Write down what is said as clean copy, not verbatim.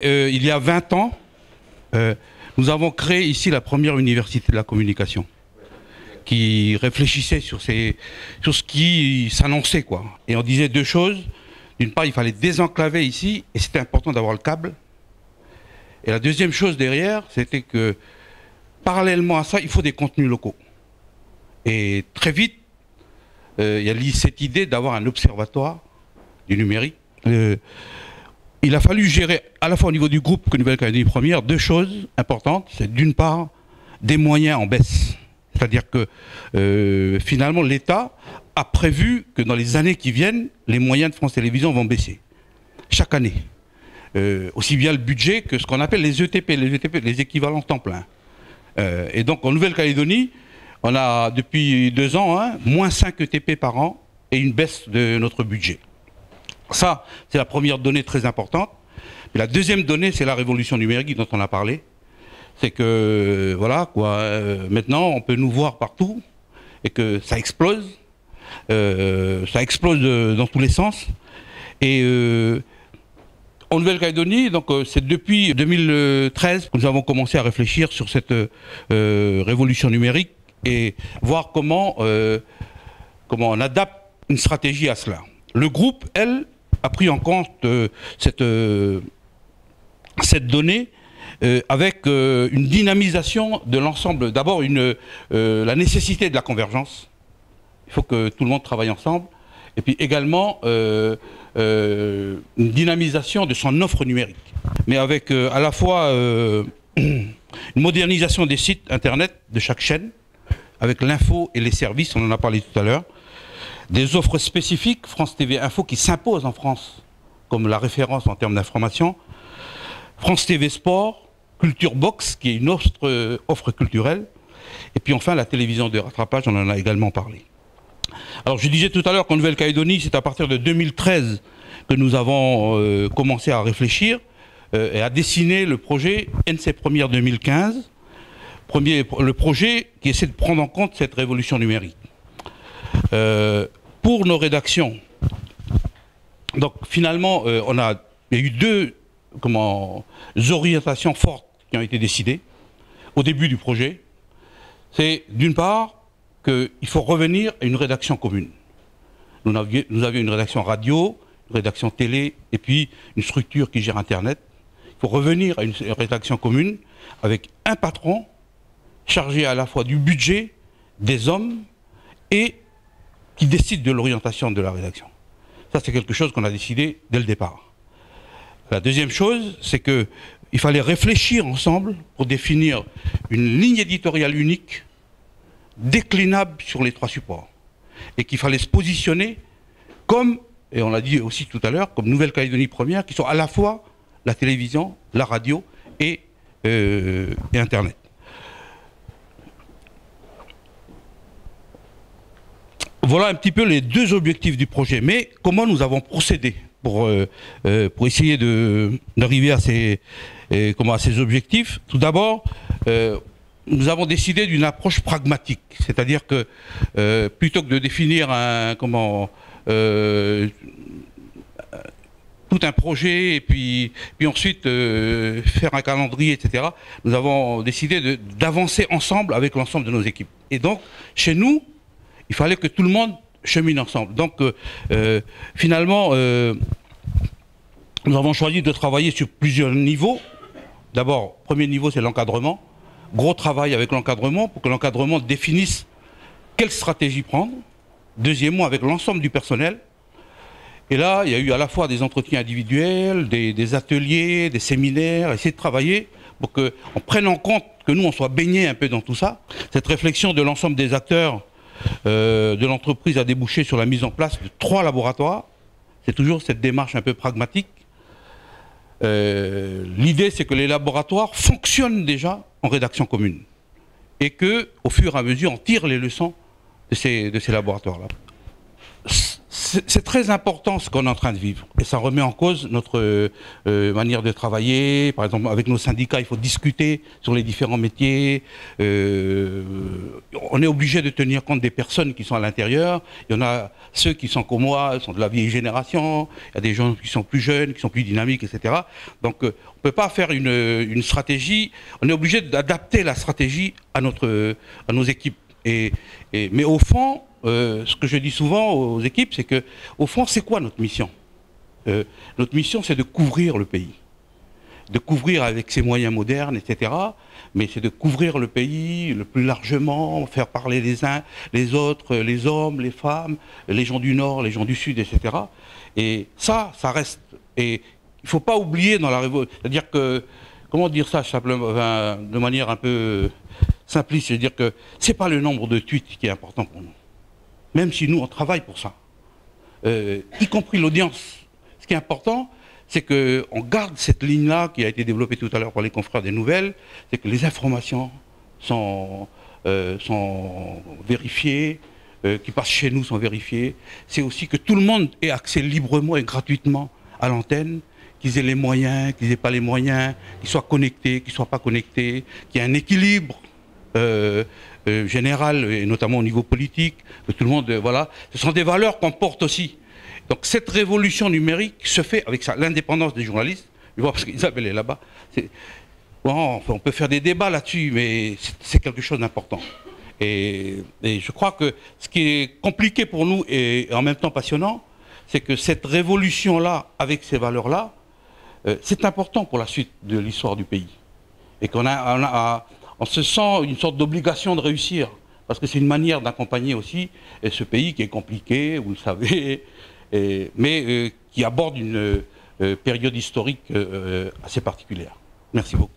il y a 20 ans, nous avons créé ici la première université de la communication, qui réfléchissait sur ce qui s'annonçait, quoi. Et on disait deux choses. D'une part, il fallait désenclaver ici, et c'était important d'avoir le câble. Et la deuxième chose derrière, c'était que, parallèlement à ça, il faut des contenus locaux. Et très vite, il y a cette idée d'avoir un observatoire du numérique. Il a fallu gérer, à la fois au niveau du groupe que Nouvelle-Calédonie Première, deux choses importantes. C'est d'une part, des moyens en baisse. C'est-à-dire que finalement, l'État a prévu que dans les années qui viennent, les moyens de France Télévisions vont baisser. Chaque année. Aussi bien le budget que ce qu'on appelle les ETP, les équivalents temps plein. Et donc en Nouvelle-Calédonie, on a depuis 2 ans, moins 5 ETP par an et une baisse de notre budget. Ça, c'est la première donnée très importante. Et la deuxième donnée, c'est la révolution numérique dont on a parlé. C'est que, voilà, quoi, maintenant, on peut nous voir partout et que ça explose. Ça explose dans tous les sens. Et en Nouvelle-Calédonie, donc c'est depuis 2013 que nous avons commencé à réfléchir sur cette révolution numérique et voir comment on adapte une stratégie à cela. Le groupe, elle, a pris en compte cette donnée avec une dynamisation de l'ensemble. D'abord, la nécessité de la convergence. Il faut que tout le monde travaille ensemble. Et puis également une dynamisation de son offre numérique. Mais avec à la fois une modernisation des sites internet de chaque chaîne, avec l'info et les services, on en a parlé tout à l'heure. Des offres spécifiques, France TV Info qui s'impose en France comme la référence en termes d'information. France TV Sport, Culture Box qui est une autre offre culturelle. Et puis enfin la télévision de rattrapage, on en a également parlé. Alors je disais tout à l'heure qu'en Nouvelle-Calédonie, c'est à partir de 2013 que nous avons commencé à réfléchir et à dessiner le projet NC Première 2015. Le projet qui essaie de prendre en compte cette révolution numérique. Pour nos rédactions, donc finalement, il y a eu deux orientations fortes qui ont été décidées au début du projet. C'est d'une part qu'il faut revenir à une rédaction commune. Nous avions une rédaction radio, une rédaction télé, et puis une structure qui gère Internet. Il faut revenir à une rédaction commune avec un patron chargé à la fois du budget, des hommes, et qui décide de l'orientation de la rédaction. Ça, c'est quelque chose qu'on a décidé dès le départ. La deuxième chose, c'est qu'il fallait réfléchir ensemble pour définir une ligne éditoriale unique, déclinable sur les 3 supports. Et qu'il fallait se positionner comme, et on l'a dit aussi tout à l'heure, comme Nouvelle-Calédonie Première, qui sont à la fois la télévision, la radio et Internet. Voilà un petit peu les deux objectifs du projet. Mais comment nous avons procédé pour essayer d'arriver à ces objectifs? Tout d'abord, nous avons décidé d'une approche pragmatique. C'est-à-dire que plutôt que de définir tout un projet et puis ensuite faire un calendrier, etc., nous avons décidé d'avancer ensemble avec l'ensemble de nos équipes. Et donc, chez nous, il fallait que tout le monde chemine ensemble. Donc, finalement, nous avons choisi de travailler sur plusieurs niveaux. D'abord, premier niveau, c'est l'encadrement. Gros travail avec l'encadrement pour que l'encadrement définisse quelle stratégie prendre. Deuxièmement, avec l'ensemble du personnel. Et là, il y a eu à la fois des entretiens individuels, des ateliers, des séminaires, essayer de travailler pour qu'on prenne en compte que nous, on soit baignés un peu dans tout ça. Cette réflexion de l'ensemble des acteurs de l'entreprise a débouché sur la mise en place de 3 laboratoires. C'est toujours cette démarche un peu pragmatique. L'idée, c'est que les laboratoires fonctionnent déjà en rédaction commune et qu'au fur et à mesure, on tire les leçons de ces laboratoires-là. c'est très important ce qu'on est en train de vivre. Et ça remet en cause notre manière de travailler. Par exemple, avec nos syndicats, il faut discuter sur les différents métiers. On est obligé de tenir compte des personnes qui sont à l'intérieur. Il y en a ceux qui sont comme moi, sont de la vieille génération. Il y a des gens qui sont plus jeunes, qui sont plus dynamiques, etc. Donc, on ne peut pas faire une stratégie. On est obligé d'adapter la stratégie à nos équipes. Mais au fond, ce que je dis souvent aux équipes, c'est que, au fond, c'est quoi notre mission? Notre mission, c'est de couvrir le pays. De couvrir avec ses moyens modernes, etc. Mais c'est de couvrir le pays le plus largement, faire parler les uns, les autres, les hommes, les femmes, les gens du Nord, les gens du Sud, etc. Et ça reste. Et il ne faut pas oublier dans la révolution. C'est-à-dire que, comment dire ça simplement, enfin, de manière un peu simpliste, c'est-à-dire que ce n'est pas le nombre de tweets qui est important pour nous. Même si nous, on travaille pour ça. Y compris l'audience. Ce qui est important, c'est qu'on garde cette ligne-là qui a été développée tout à l'heure par les confrères des nouvelles, c'est que les informations sont vérifiées, qui passent chez nous sont vérifiées. C'est aussi que tout le monde ait accès librement et gratuitement à l'antenne, qu'ils aient les moyens, qu'ils n'aient pas les moyens, qu'ils soient connectés, qu'ils ne soient pas connectés, qu'il y ait un équilibre général, et notamment au niveau politique, que tout le monde, voilà. Ce sont des valeurs qu'on porte aussi. Donc cette révolution numérique se fait avec ça, l'indépendance des journalistes. Je vois parce qu'Isabelle est là-bas. Bon, on peut faire des débats là-dessus, mais c'est quelque chose d'important. Et je crois que ce qui est compliqué pour nous et en même temps passionnant, c'est que cette révolution-là, avec ces valeurs-là, c'est important pour la suite de l'histoire du pays. Et on se sent une sorte d'obligation de réussir, parce que c'est une manière d'accompagner aussi ce pays qui est compliqué, vous le savez, mais qui aborde une période historique assez particulière. Merci beaucoup.